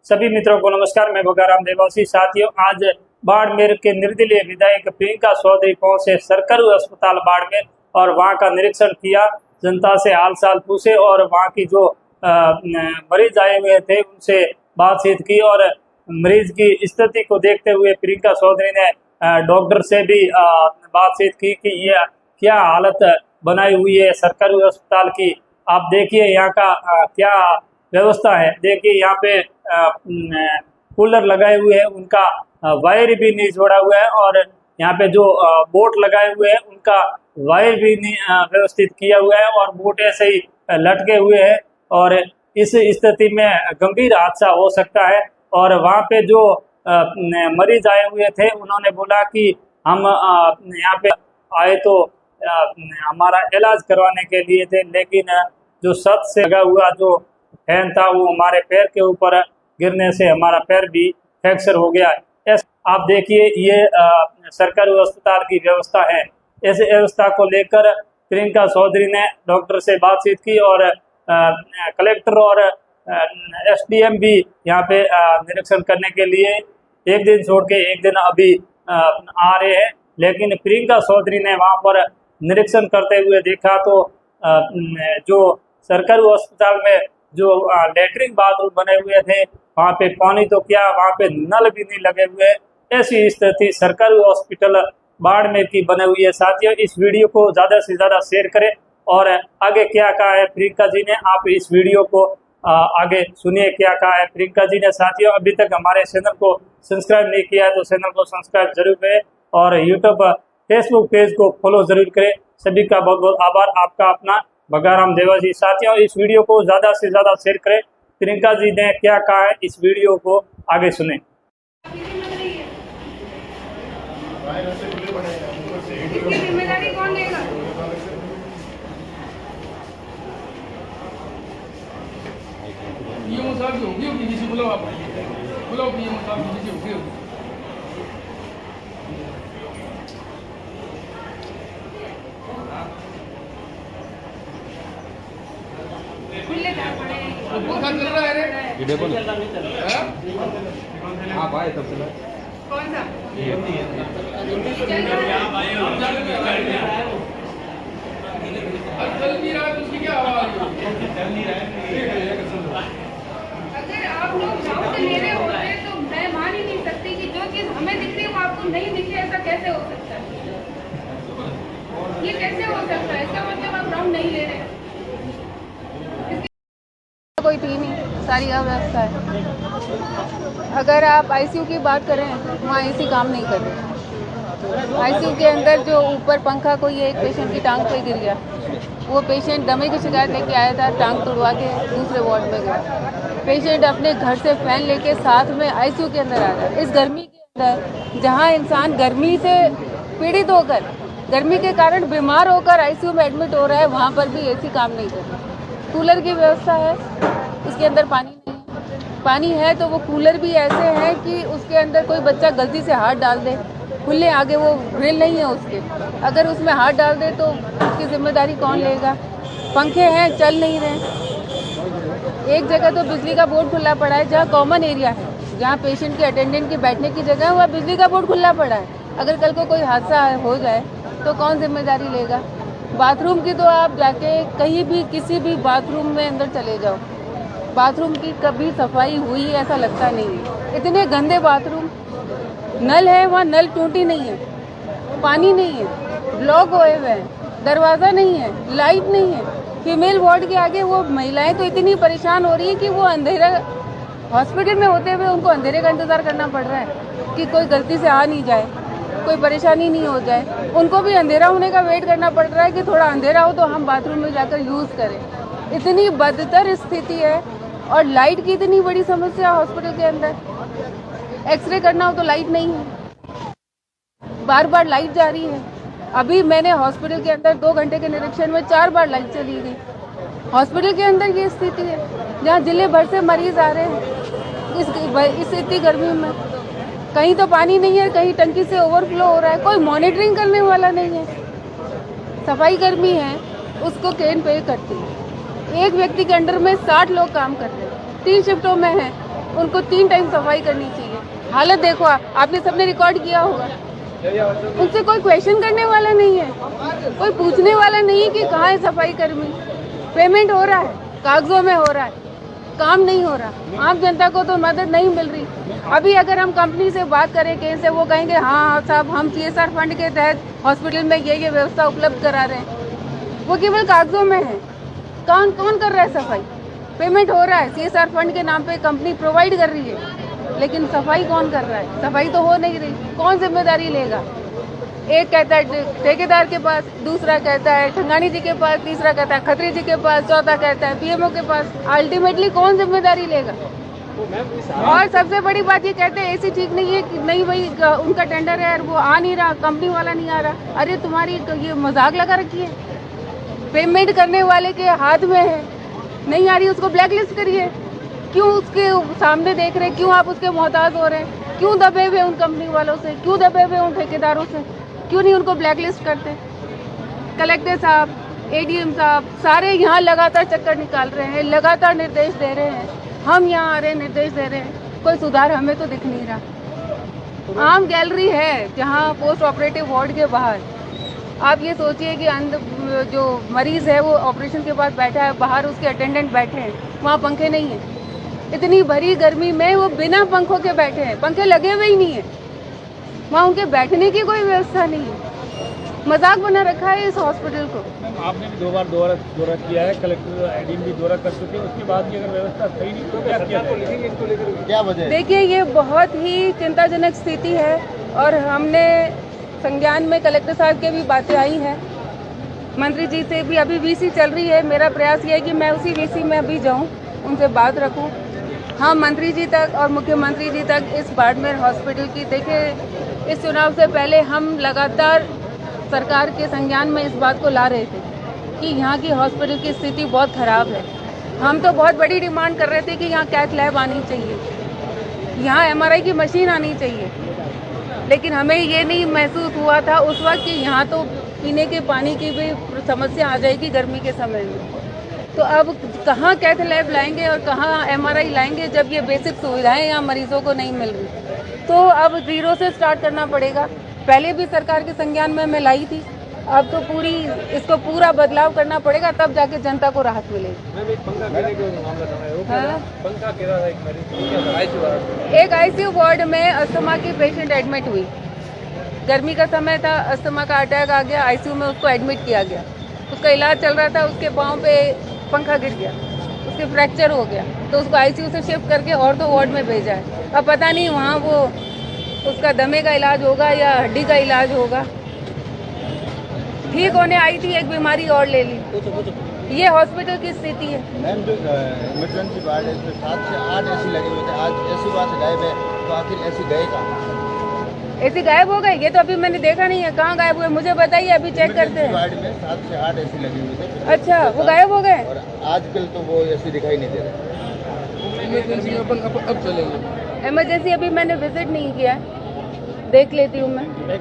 सभी मित्रों को नमस्कार। मैं बगाराम देवासी। साथियों, आज बाड़मेर के निर्दलीय विधायक प्रियंका चौधरी पहुंचे सरकारी अस्पताल बाड़मेर और वहां का निरीक्षण किया, जनता से हाल चाल पूछे और वहां की जो मरीज आए हुए थे उनसे बातचीत की। और मरीज की स्थिति को देखते हुए प्रियंका चौधरी ने डॉक्टर से भी बातचीत की कि ये क्या हालत बनाई हुई है सरकारी अस्पताल की। आप देखिए यहाँ का क्या व्यवस्था है। देखिए यहाँ पे कूलर लगाए हुए हैं, उनका वायर भी नहीं जोड़ा हुआ है और यहाँ पे जो बोट लगाए हुए हैं उनका वायर भी नहीं व्यवस्थित किया हुआ है और बोट ऐसे ही लटके हुए हैं और इस स्थिति में गंभीर हादसा हो सकता है। और वहाँ पे जो मरीज आए हुए थे उन्होंने बोला कि हम यहाँ पे आए तो हमारा इलाज करवाने के लिए थे, लेकिन जो छत से लगा हुआ जो फैन था वो हमारे पैर के ऊपर गिरने से हमारा पैर भी फ्रैक्चर हो गया। आप देखिए ये सरकारी अस्पताल की व्यवस्था है। इस व्यवस्था को लेकर प्रियंका चौधरी ने डॉक्टर से बातचीत की और कलेक्टर और एसडीएम भी यहाँ पे निरीक्षण करने के लिए एक दिन छोड़ के एक दिन अभी आ रहे हैं। लेकिन प्रियंका चौधरी ने वहाँ पर निरीक्षण करते हुए देखा तो जो सरकारी अस्पताल में जो लेटरिन बाथरूम बने हुए थे वहाँ पे पानी तो क्या, वहाँ पे नल भी नहीं लगे हुए। ऐसी स्थिति सरकारी हॉस्पिटल बाड़मेर की बने हुई है। साथियों, इस वीडियो को ज़्यादा से ज़्यादा शेयर करें और आगे क्या कहा है प्रियंका जी ने, आप इस वीडियो को आगे सुनिए क्या कहा है प्रियंका जी ने। साथियों, अभी तक हमारे चैनल को सब्सक्राइब नहीं किया है तो चैनल को सब्सक्राइब जरूर करें और यूट्यूब फेसबुक पेज को फॉलो जरूर करें। सभी का बहुत बहुत आभार। आपका अपना बगाराम देवासी। साथियों, इस वीडियो को ज़्यादा से ज़्यादा शेयर करें। प्रियंका जी ने क्या कहा है इस वीडियो को आगे सुने। इसकी जिम्मेदारी कौन लेगा? पीएम साहब की होगी होगी किसी बुलाओ, आप बुलाओ पीएम साहब की किसी होगी होगी। खुले जा पड़े पंखा चल रहा है रे, ये देखो ना। हाँ भाई तब चला कौन सा चल नहीं रहा है, उसकी क्या आवाज चल नहीं रहा है। अगर आप लोग गाँव से ले रहे होते तो मैं मान ही नहीं सकती कि जो चीज हमें दिख रही है वो आपको नहीं दिख रही। ऐसा कैसे हो सकता है? ये कैसे हो सकता है? इसका मतलब आप ग्राउंड नहीं ले रहे। कोई थी नहीं, सारी अव्यवस्था है। अगर आप आईसीयू की बात करें वहाँ एसी काम नहीं कर रहे। आईसीयू के अंदर जो ऊपर पंखा कोई एक पेशेंट की टांग पे गिर गया, वो पेशेंट दमे की शिकायत लेके आया था, टांग तोड़वा के दूसरे वार्ड में गया। पेशेंट अपने घर से फैन लेके साथ में आईसीयू के अंदर आ रहा है। इस गर्मी के अंदर जहाँ इंसान गर्मी से पीड़ित होकर, गर्मी के कारण बीमार होकर आईसीयू में एडमिट हो रहा है, वहाँ पर भी एसी काम नहीं कर रहा। कूलर की व्यवस्था है, उसके अंदर पानी नहीं है। पानी है तो वो कूलर भी ऐसे हैं कि उसके अंदर कोई बच्चा गलती से हाथ डाल दे, खुले आगे वो ग्रिल नहीं है उसके, अगर उसमें हाथ डाल दे तो उसकी जिम्मेदारी कौन लेगा। पंखे हैं, चल नहीं रहे। एक जगह तो बिजली का बोर्ड खुला पड़ा है, जहाँ कॉमन एरिया है, जहाँ पेशेंट के अटेंडेंट की बैठने की जगह है, वहाँ बिजली का बोर्ड खुला पड़ा है। अगर कल को कोई हादसा हो जाए तो कौन जिम्मेदारी लेगा। बाथरूम की तो आप जाके कहीं भी किसी भी बाथरूम में अंदर चले जाओ, बाथरूम की कभी सफाई हुई ऐसा लगता नहीं है। इतने गंदे बाथरूम, नल है वहाँ नल टूटी नहीं है, पानी नहीं है, ब्लॉक हुए हुए हैं, दरवाज़ा नहीं है, लाइट नहीं है। फीमेल वार्ड के आगे वो महिलाएं तो इतनी परेशान हो रही है कि वो अंधेरा, हॉस्पिटल में होते हुए उनको अंधेरे का इंतज़ार करना पड़ रहा है कि कोई गलती से आ नहीं जाए, कोई परेशानी नहीं हो जाए। उनको भी अंधेरा होने का वेट करना पड़ रहा है कि थोड़ा अंधेरा हो तो हम बाथरूम में जाकर यूज़ करें। इतनी बदतर स्थिति है और लाइट की इतनी बड़ी समस्या हॉस्पिटल के अंदर। एक्सरे करना हो तो लाइट नहीं है, बार बार लाइट जा रही है। अभी मैंने हॉस्पिटल के अंदर 2 घंटे के निरीक्षण में 4 बार लाइट चली गई। हॉस्पिटल के अंदर ये स्थिति है जहाँ जिले भर से मरीज आ रहे हैं इस इतनी गर्मी में। कहीं तो पानी नहीं है, कहीं टंकी से ओवरफ्लो हो रहा है, कोई मॉनिटरिंग करने वाला नहीं है। सफाई कर्मी है, उसको केन पे करती है। एक व्यक्ति के अंडर में 60 लोग काम कर रहे हैं, 3 शिफ्टों में है। उनको 3 टाइम सफाई करनी चाहिए। हालत देखो आपने सबने रिकॉर्ड किया होगा। उनसे कोई क्वेश्चन करने वाला नहीं है, कोई पूछने वाला नहीं है कि कहाँ है सफाई कर्मी। पेमेंट हो रहा है, कागजों में हो रहा है, काम नहीं हो रहा। आम जनता को तो मदद नहीं मिल रही। अभी अगर हम कंपनी से बात करें कहीं से, वो कहेंगे हाँ साहब हम CSR फंड के तहत हॉस्पिटल में ये व्यवस्था उपलब्ध करा रहे हैं। वो केवल कागजों में है। कौन कौन कर रहा है सफाई? पेमेंट हो रहा है, CSR फंड के नाम पे कंपनी प्रोवाइड कर रही है, लेकिन सफाई कौन कर रहा है? सफाई तो हो नहीं रही। कौन जिम्मेदारी लेगा? एक कहता है ठेकेदार के पास, दूसरा कहता है ठंगानी जी के पास, तीसरा कहता है खत्री जी के पास, चौथा कहता है PMO के पास। अल्टीमेटली कौन जिम्मेदारी लेगा? और सबसे बड़ी बात ये कहते हैं AC ठीक नहीं है कि नहीं भाई उनका टेंडर है, वो आ नहीं रहा, कंपनी वाला नहीं आ रहा। अरे तुम्हारी ये मजाक लगा रखी है। पेमेंट करने वाले के हाथ में है, नहीं आ रही उसको ब्लैक लिस्ट करिए। क्यों उसके सामने देख रहे हैं? क्यों आप उसके मोहताज हो रहे हैं? क्यों दबे हुए उन कंपनी वालों से? क्यों दबे हुए उन ठेकेदारों से? क्यों नहीं उनको ब्लैक लिस्ट करते? कलेक्टर साहब, ADM साहब सारे यहाँ लगातार चक्कर निकाल रहे हैं, लगातार निर्देश दे रहे हैं। हम यहाँ आ रहे हैं, निर्देश दे रहे हैं, कोई सुधार हमें तो दिख नहीं रहा। आम गैलरी है जहाँ पोस्ट ऑपरेटिव वार्ड के बाहर आप ये सोचिए कि अंदर जो मरीज है वो ऑपरेशन के बाद बैठा है, बाहर उसके अटेंडेंट बैठे हैं, वहाँ पंखे नहीं हैं। इतनी भरी गर्मी में वो बिना पंखों के बैठे हैं, पंखे लगे हुए ही नहीं है, वहाँ उनके बैठने की कोई व्यवस्था नहीं है। मजाक बना रखा है इस हॉस्पिटल को। आपने भी 2 बार दौरा किया है, कलेक्टर ADM भी दौरा कर चुके हैं, उसके बाद भी अगर व्यवस्था सही नहीं तो क्या किया जाएगा? क्या वजह है? देखिए ये बहुत ही चिंताजनक स्थिति है और हमने संज्ञान में कलेक्टर साहब के भी बातें आई हैं, मंत्री जी से भी अभी VC चल रही है। मेरा प्रयास ये है कि मैं उसी VC में अभी जाऊं, उनसे बात रखूं। हाँ, मंत्री जी तक और मुख्यमंत्री जी तक इस बाड़मेर हॉस्पिटल की, देखिए इस चुनाव से पहले हम लगातार सरकार के संज्ञान में इस बात को ला रहे थे कि यहाँ की हॉस्पिटल की स्थिति बहुत ख़राब है। हम तो बहुत बड़ी डिमांड कर रहे थे कि यहाँ कैथ लैब आनी चाहिए, यहाँ MRI की मशीन आनी चाहिए, लेकिन हमें ये नहीं महसूस हुआ था उस वक्त कि यहाँ तो पीने के पानी की भी समस्या आ जाएगी गर्मी के समय में। तो अब कहाँ कैथ लैब लाएंगे और कहाँ MRI लाएंगे जब ये बेसिक सुविधाएं यहाँ मरीजों को नहीं मिल रही। तो अब 0 से स्टार्ट करना पड़ेगा। पहले भी सरकार के संज्ञान में मैं लाई थी, अब तो इसको पूरा बदलाव करना पड़ेगा, तब जाके जनता को राहत मिलेगी। एक ICU वार्ड में अस्थमा की पेशेंट एडमिट हुई, गर्मी का समय था, अस्थमा का अटैक आ गया, ICU में उसको एडमिट किया गया। उसका इलाज चल रहा था, उसके पाँव पे पंखा गिर गया, उसके फ्रैक्चर हो गया, तो उसको ICU से शिफ्ट करके ऑर्थो वार्ड में भेजा है। अब पता नहीं वहाँ वो उसका दमे का इलाज होगा या हड्डी का इलाज होगा। ठीक होने आई थी, एक बीमारी और ले ली। ये हॉस्पिटल की स्थिति है। मैम जो इमरजेंसी वार्ड है इसमें 7 से 8 AC लगे हुए थे, आज AC वहाँ से गायब है, तो आखिर AC गए कहाँ? AC गायब हो गए? ये तो अभी मैंने देखा नहीं है, कहाँ गायब हुए मुझे बताइए, अभी चेक करते हैं। वार्ड में 7 से 8 AC लगे हुए थे। अच्छा, वो गायब हो गए? और आजकल तो वो AC दिखाई नहीं दे रहे। इमरजेंसी अब चलेंगे। इमरजेंसी अभी मैंने विजिट नहीं किया है, देख लेती हूँ मैं।